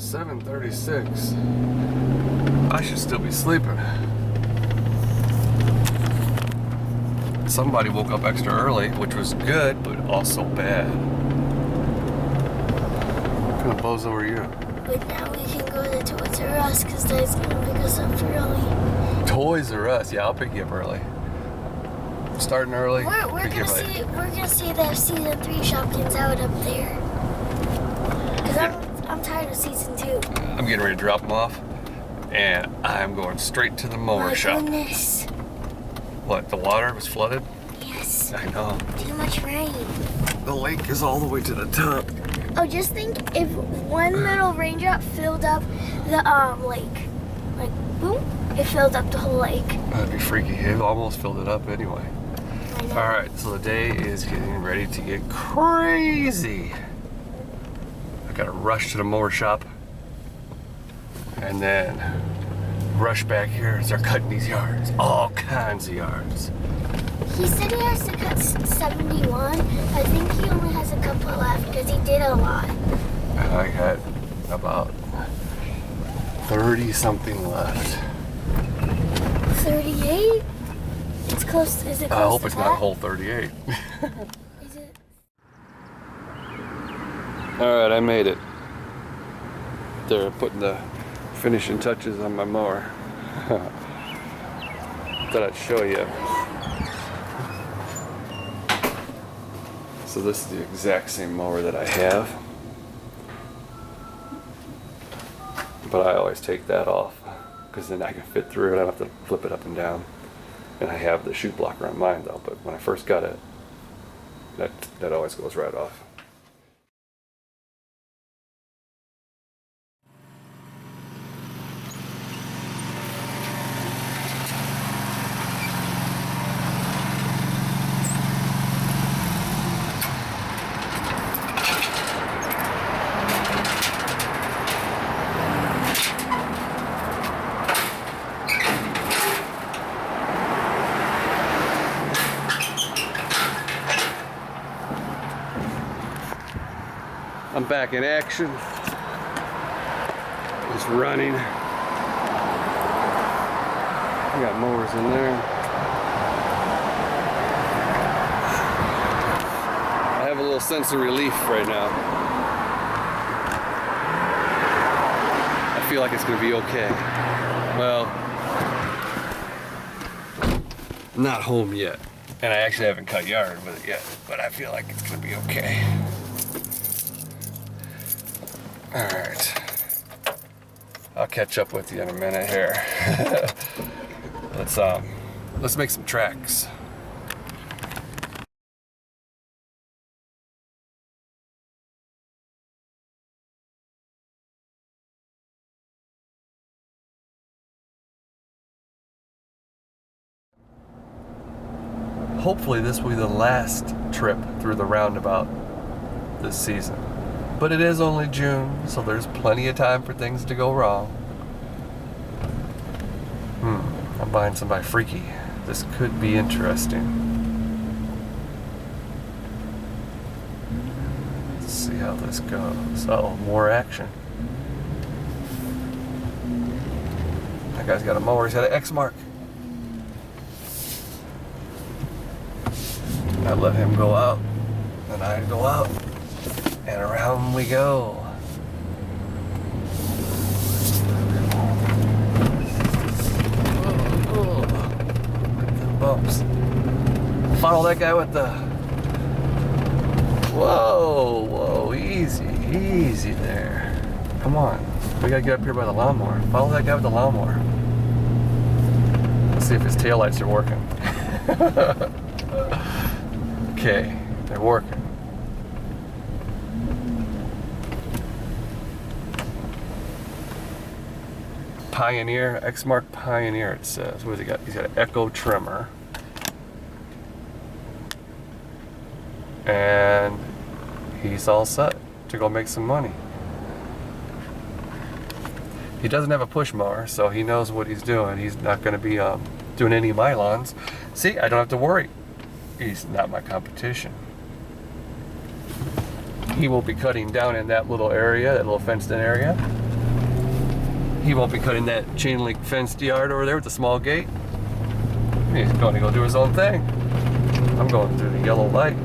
7:36. I should still be sleeping. Somebody woke up extra early, which was good, but also bad. What kind of bozo are you? But now we can go to Toys R Us because Dad's gonna pick us up early. Toys R Us, yeah, I'll pick you up early. Starting early. We're gonna see that season 3 Shopkins out up there. Cause I'm tired of season 2. I'm getting ready to drop them off, and I'm going straight to the mower shop. My goodness. What? The water was flooded? Yes. I know. Too much rain. The lake is all the way to the top. Oh, just think if one little raindrop filled up the lake, like boom, it filled up the whole lake. That'd be freaky. It almost filled it up anyway. I know. All right, so the day is getting ready to get crazy. I gotta rush to the mower shop and then rush back here and start cutting these yards. All kinds of yards. He said he has to cut 71. I think he only has a couple left because he did a lot. I got about 30 something left. 38? It's close. Is it close I hope to it's that? not a whole 38. Is it? All right, I made it. They're putting the finishing touches on my mower. Thought I'd show you. So this is the exact same mower that I have, but I always take that off because then I can fit through it. I don't have to flip it up and down. And I have the chute blocker on mine though, but when I first got it, that always goes right off. I'm back in action. Just running. I got mowers in there. I have a little sense of relief right now. I feel like it's gonna be okay. Well, I'm not home yet. And I actually haven't cut yard with it yet, but I feel like it's gonna be okay. All right, I'll catch up with you in a minute here. Let's make some tracks. Hopefully this will be the last trip through the roundabout this season. But it is only June, so there's plenty of time for things to go wrong. I'm buying somebody freaky. This could be interesting. Let's see how this goes. Oh, more action. That guy's got a mower, he's got an X mark. I let him go out, and I go out. And around we go. Oh, look at them bumps. Follow that guy with the... Whoa, easy there. Come on, we gotta get up here by the lawnmower. Follow that guy with the lawnmower. Let's see if his taillights are working. Okay, they're working. Pioneer, X-Mark Pioneer it says. What has he got? He's got an Echo trimmer. And he's all set to go make some money. He doesn't have a push mower, so he knows what he's doing. He's not going to be doing any of my lawns. See, I don't have to worry. He's not my competition. He will be cutting down in that little area, that little fenced in area. He won't be cutting that chain link fenced yard over there with the small gate. He's going to go do his own thing. I'm going through the yellow light.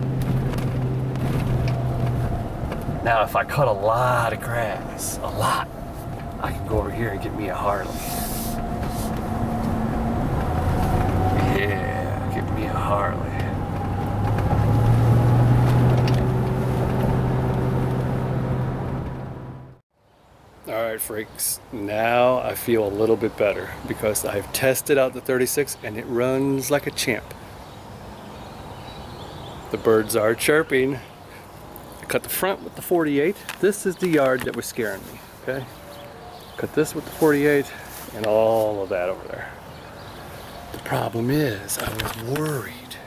Now if I cut a lot of grass, a lot, I can go over here and get me a Harley. Yeah, get me a Harley. Alright freaks, now I feel a little bit better because I've tested out the 36 and it runs like a champ. The birds are chirping. I cut the front with the 48. This is the yard that was scaring me, okay? Cut this with the 48 and all of that over there. The problem is I was worried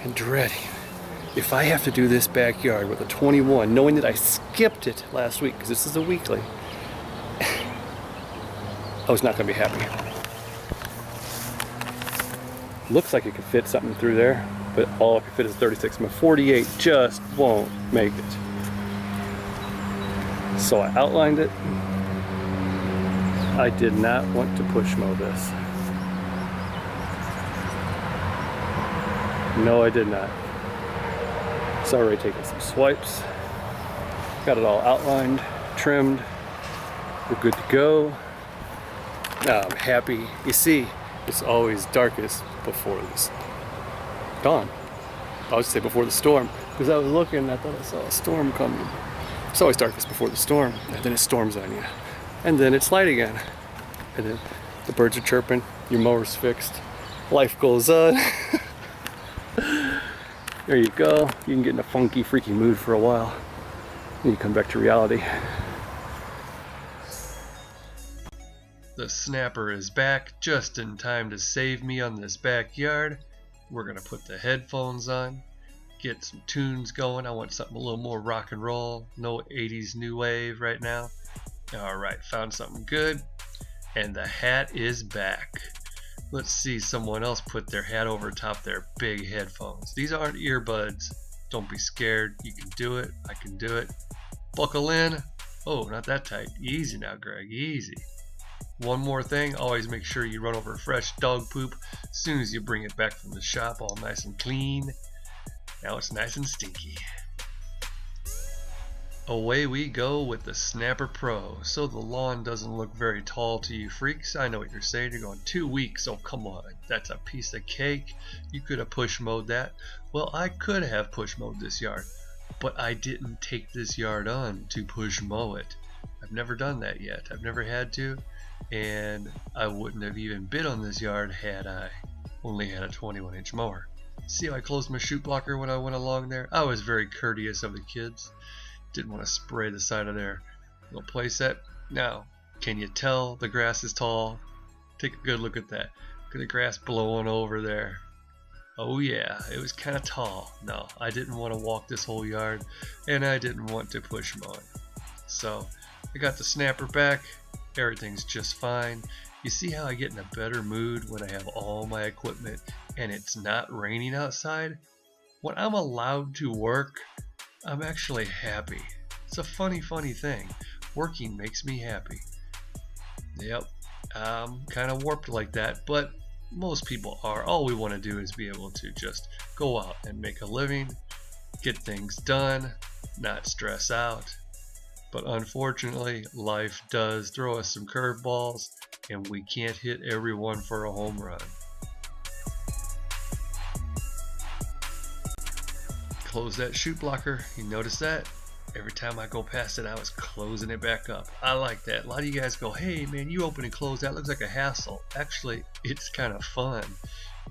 and dreading if I have to do this backyard with a 21, knowing that I skipped it last week because this is a weekly, I was not going to be happy. Looks like it could fit something through there, but all it could fit is 36. My 48 just won't make it. So I outlined it. I did not want to push mow this. No, I did not. It's already taken some swipes. Got it all outlined, trimmed. We're good to go. Now I'm happy. You see, it's always darkest before this dawn. I would say before the storm, because I was looking, I thought I saw a storm coming. It's always darkest before the storm, and then it storms on you. And then it's light again. And then the birds are chirping, your mower's fixed, life goes on. There you go. You can get in a funky, freaky mood for a while. Then you come back to reality. The snapper is back just in time to save me on this backyard. We're gonna put the headphones on, get some tunes going. I want something a little more rock and roll, no 80s new wave right now. Alright, found something good, and the hat is back. Let's see someone else put their hat over top their big headphones. These aren't earbuds. Don't be scared, you can do it, I can do it. Buckle in. Oh, not that tight. Easy now, Greg, easy. One more thing, always make sure you run over fresh dog poop as soon as you bring it back from the shop, all nice and clean. Now it's nice and stinky. Away we go with the Snapper Pro. So the lawn doesn't look very tall to you freaks. I know what you're saying, you're going 2 weeks, oh come on, that's a piece of cake. You could have push mowed that. Well, I could have push mowed this yard, but I didn't take this yard on to push mow it. I've never done that yet, I've never had to. And I wouldn't have even bid on this yard had I only had a 21-inch mower. See how I closed my chute blocker when I went along there? I was very courteous of the kids. Didn't want to spray the side of their little playset. Now, can you tell the grass is tall? Take a good look at that. Look at the grass blowing over there. Oh yeah, it was kind of tall. No, I didn't want to walk this whole yard, and I didn't want to push mow it. So, I got the snapper back. Everything's just fine. You see how I get in a better mood when I have all my equipment and it's not raining outside? When I'm allowed to work, I'm actually happy. It's a funny thing. Working makes me happy. Yep, I'm kind of warped like that, but most people are. All we want to do is be able to just go out and make a living, get things done, not stress out. But unfortunately, life does throw us some curveballs, and we can't hit everyone for a home run. Close that chute blocker. You notice that? Every time I go past it, I was closing it back up. I like that. A lot of you guys go, hey man, you open and close, that looks like a hassle. Actually, it's kind of fun.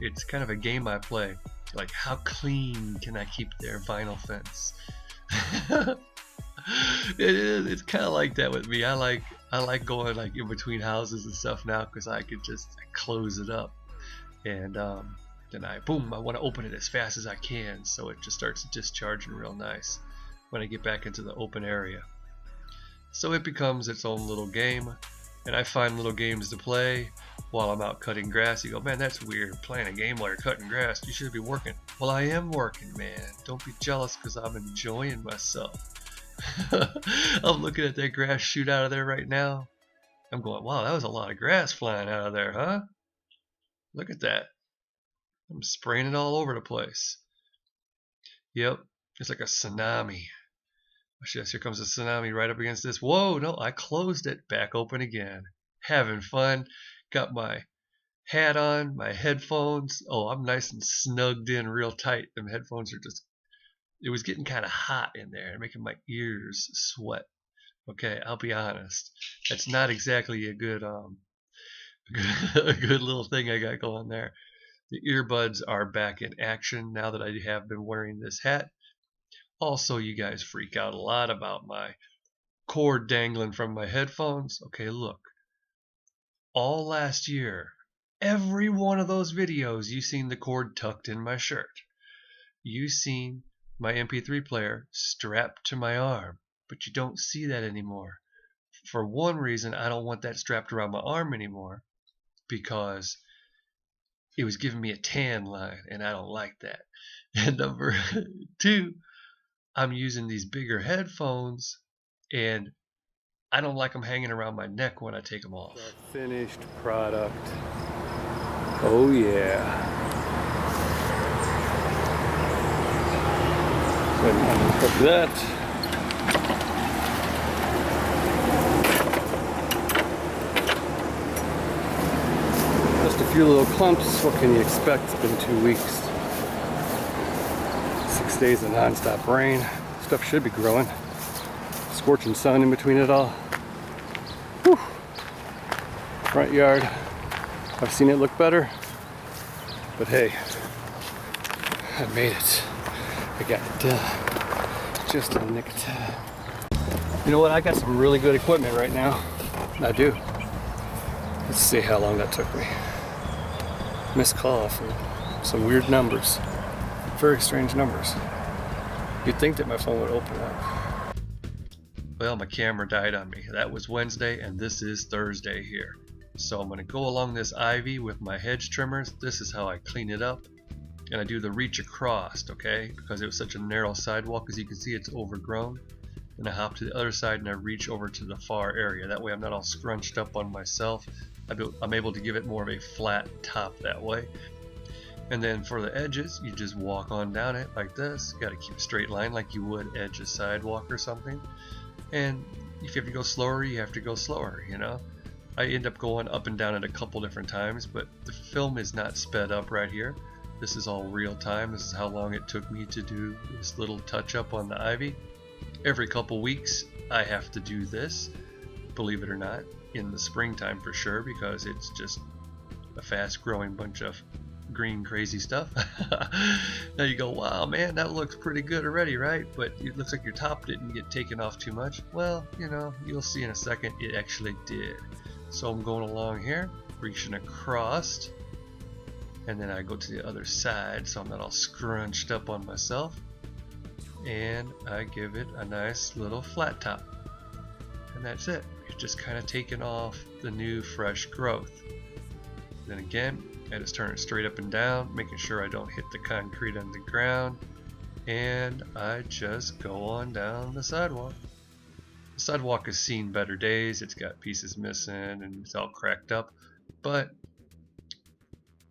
It's kind of a game I play. Like, how clean can I keep their vinyl fence? It's kind of like that with me. I like going like in between houses and stuff now because I could just close it up, and then I want to open it as fast as I can so it just starts discharging real nice when I get back into the open area. So it becomes its own little game, and I find little games to play while I'm out cutting grass. You go, man, that's weird, playing a game while you're cutting grass. You should be working. Well, I am working, man. Don't be jealous because I'm enjoying myself. I'm looking at that grass shoot out of there right now. I'm going, wow, that was a lot of grass flying out of there, huh? Look at that. I'm spraying it all over the place. Yep, it's like a tsunami. Yes, here comes a tsunami right up against this. Whoa, no, I closed it. Back open again. Having fun. Got my hat on, my headphones. Oh, I'm nice and snugged in real tight. Them headphones are just, it was getting kind of hot in there, making my ears sweat. Okay, I'll be honest. That's not exactly a good a good little thing I got going there. The earbuds are back in action now that I have been wearing this hat. Also, you guys freak out a lot about my cord dangling from my headphones. Okay, look. All last year, every one of those videos, you seen the cord tucked in my shirt. You seen my MP3 player strapped to my arm, but you don't see that anymore. For one reason, I don't want that strapped around my arm anymore, because it was giving me a tan line, and I don't like that. And number two, I'm using these bigger headphones, and I don't like them hanging around my neck when I take them off. The finished product. Oh yeah. Go ahead and unhook that. Just a few little clumps. What can you expect? It's been 2 weeks. 6 days of non-stop rain. Stuff should be growing. Scorching sun in between it all. Whew. Front yard. I've seen it look better, but hey, I made it. I got it done. Just in the nick of time. You know what? I got some really good equipment right now. I do. Let's see how long that took me. Missed call from some weird numbers. Very strange numbers. You'd think that my phone would open up. Well, my camera died on me. That was Wednesday, and this is Thursday here. So I'm going to go along this ivy with my hedge trimmers. This is how I clean it up. And I do the reach across, okay? Because it was such a narrow sidewalk, as you can see, it's overgrown. And I hop to the other side and I reach over to the far area. That way I'm not all scrunched up on myself. I'm able to give it more of a flat top that way. And then for the edges, you just walk on down it like this. You got to keep a straight line like you would edge a sidewalk or something. And if you have to go slower, you have to go slower, you know. I end up going up and down it a couple different times, but the film is not sped up right here. This is all real time. This is how long it took me to do this little touch up on the ivy. Every couple weeks I have to do this, believe it or not, in the springtime for sure, because it's just a fast growing bunch of green crazy stuff. Now you go, wow man, that looks pretty good already, right? But it looks like your top didn't get taken off too much. Well, you know, you'll see in a second it actually did. So I'm going along here, reaching across, and then I go to the other side so I'm not all scrunched up on myself, and I give it a nice little flat top, and that's it. You're just kind of taking off the new fresh growth. Then again, I just turn it straight up and down, making sure I don't hit the concrete on the ground, and I just go on down the sidewalk. The sidewalk has seen better days. It's got pieces missing and it's all cracked up, but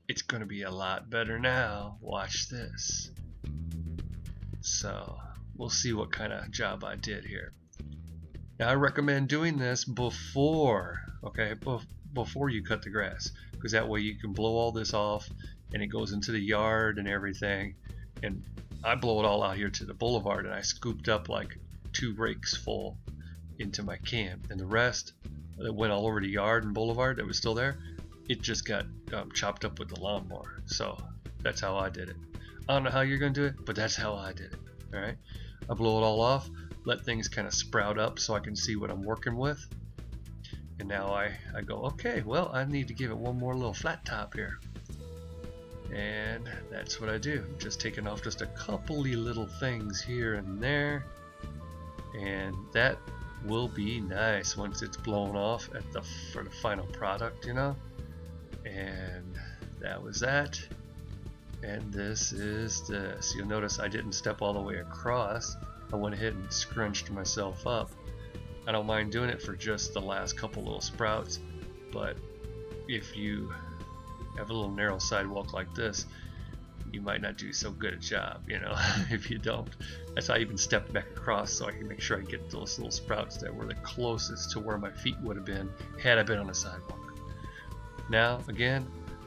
it's gonna be a lot better now. Watch this. So we'll see what kind of job I did here. Now I recommend doing this before, okay, before you cut the grass, because that way you can blow all this off and it goes into the yard and everything. And I blow it all out here to the boulevard, and I scooped up like 2 rakes full into my can, and the rest that went all over the yard and boulevard that was still there, it just got chopped up with the lawnmower. So that's how I did it. I don't know how you're gonna do it, but that's how I did it. All right, I blow it all off, let things kind of sprout up so I can see what I'm working with, and now I go, okay, well, I need to give it one more little flat top here, and that's what I do. Just taking off just a couple-y little things here and there, and that will be nice once it's blown off for the final product, you know. And that was that, and this is this. You'll notice I didn't step all the way across. I went ahead and scrunched myself up, I don't mind doing it for just the last couple little sprouts, but if you have a little narrow sidewalk like this, you might not do so good a job, you know, if you don't. That's why I even stepped back across so I can make sure I get those little sprouts that were the closest to where my feet would have been had I been on the sidewalk. Now, again,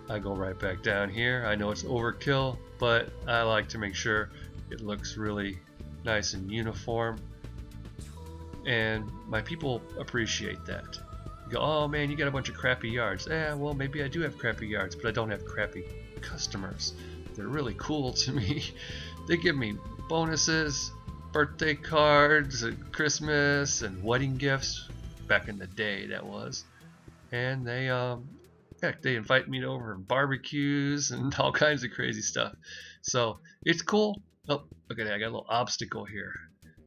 I go right back down here. I know it's overkill, but I like to make sure it looks really nice and uniform. And my people appreciate that. You go, oh man, you got a bunch of crappy yards. Yeah, well, maybe I do have crappy yards, but I don't have crappy customers. They're really cool to me. They give me bonuses, birthday cards, and Christmas, and wedding gifts. Back in the day, that was. And they, heck, they invite me over barbecues and all kinds of crazy stuff. So it's cool. Oh, look at that! I got a little obstacle here.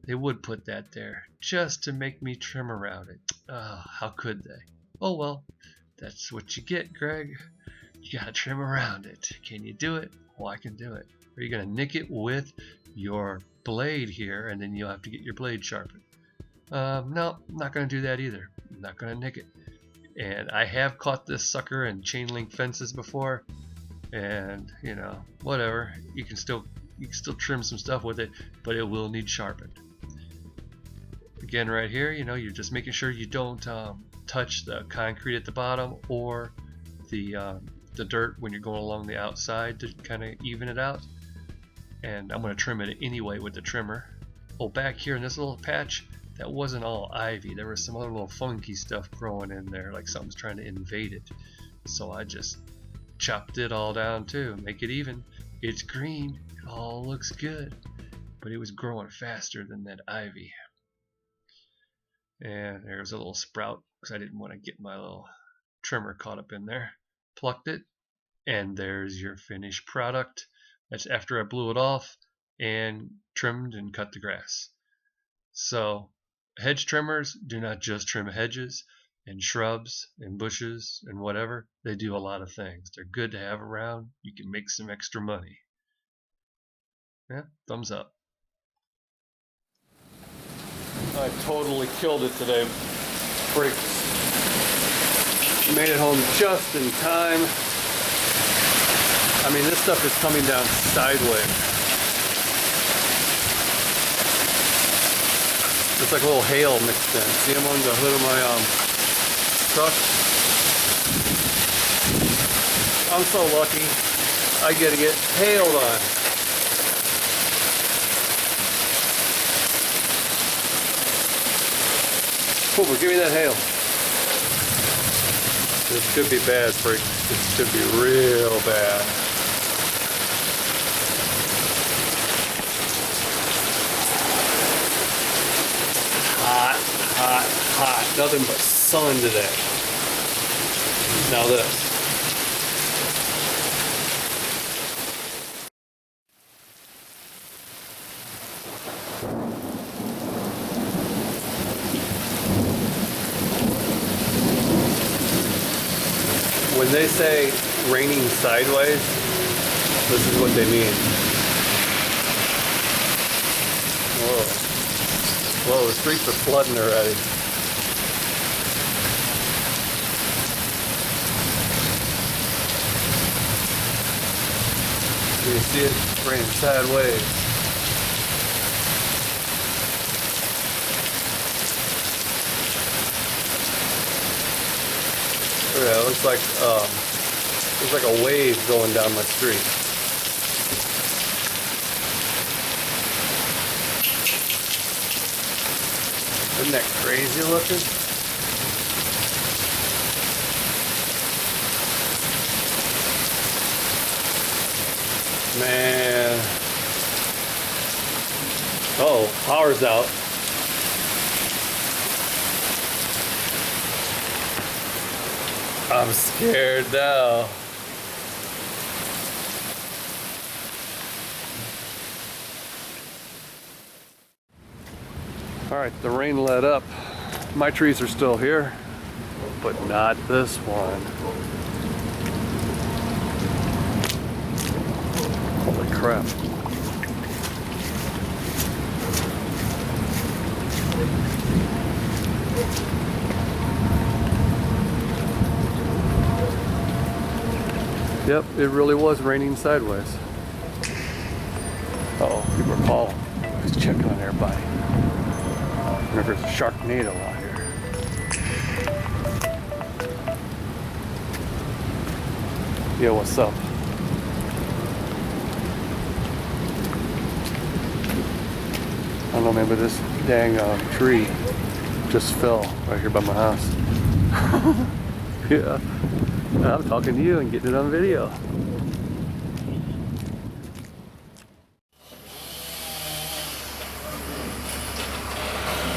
They would put that there just to make me trim around it. Oh, how could they? Oh well, that's what you get, Greg. You gotta trim around it. Can you do it? Well, I can do it. Are you gonna nick it with your blade here, and then you'll have to get your blade sharpened? No, I'm not gonna do that either. I'm not gonna nick it. And I have caught this sucker in chain link fences before, and you know, whatever. You can still trim some stuff with it, but it will need sharpened. Again, right here, you know, you're just making sure you don't touch the concrete at the bottom or the dirt when you're going along the outside to kind of even it out. And I'm going to trim it anyway with the trimmer. Oh, back here in this little patch, that wasn't all ivy. There was some other little funky stuff growing in there, like something's trying to invade it. So I just chopped it all down too, make it even. It's green, it all looks good, but it was growing faster than that ivy. And there's a little sprout because I didn't want to get my little trimmer caught up in there. Plucked it, and there's your finished product. That's after I blew it off and trimmed and cut the grass. So hedge trimmers do not just trim hedges and shrubs and bushes and whatever. They do a lot of things. They're good to have around. You can make some extra money. Yeah, thumbs up. I totally killed it today. Freaks. Made it home just in time. I mean, this stuff is coming down sideways. It's like a little hail mixed in. See them on the hood of my truck? I'm so lucky. I get to get hailed on. Cooper, give me that hail. This could be bad, freak. This could be real bad. Hot, hot, hot. Nothing but sun today. Now this. When they say raining sideways, this is what they mean. Whoa. Whoa, the streets are flooding already. You see it? It's raining sideways. Yeah, it looks like a wave going down my street. Isn't that crazy looking? Man. Oh, power's out. I'm scared now. Alright, the rain let up. My trees are still here, but not this one. Holy crap. Yep, it really was raining sideways. Uh-oh, people are calling. Just checking on everybody. Remember, there's a Sharknado out here. Yo, what's up? I don't know, maybe this dang tree just fell right here by my house. Yeah, I'm talking to you and getting it on video.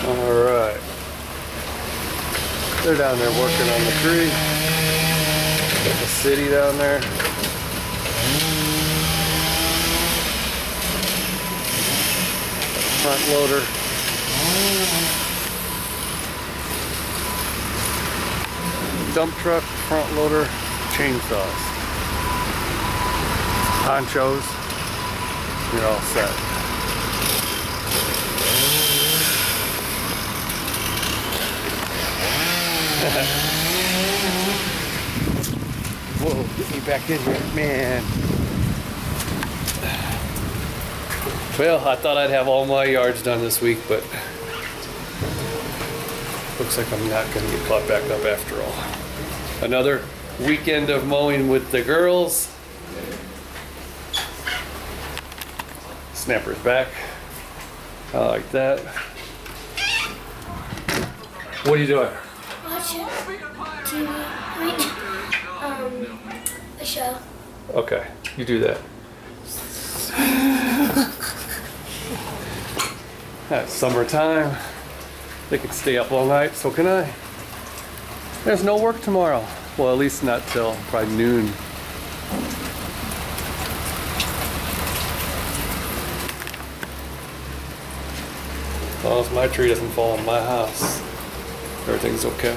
All right, they're down there working on the tree. Got the city down there. Front loader. Dump truck, front loader, chainsaws, ponchos. You're all set. Whoa, get me back in here, man. Well, I thought I'd have all my yards done this week, but looks like I'm not going to get caught back up after all. Another weekend of mowing with the girls. Snapper's back. I like that. What are you doing? Watching TV. A show. Okay, you do that. It's summertime. They can stay up all night, so can I. There's no work tomorrow. Well, at least not till probably noon. As long as my tree doesn't fall on my house, everything's okay.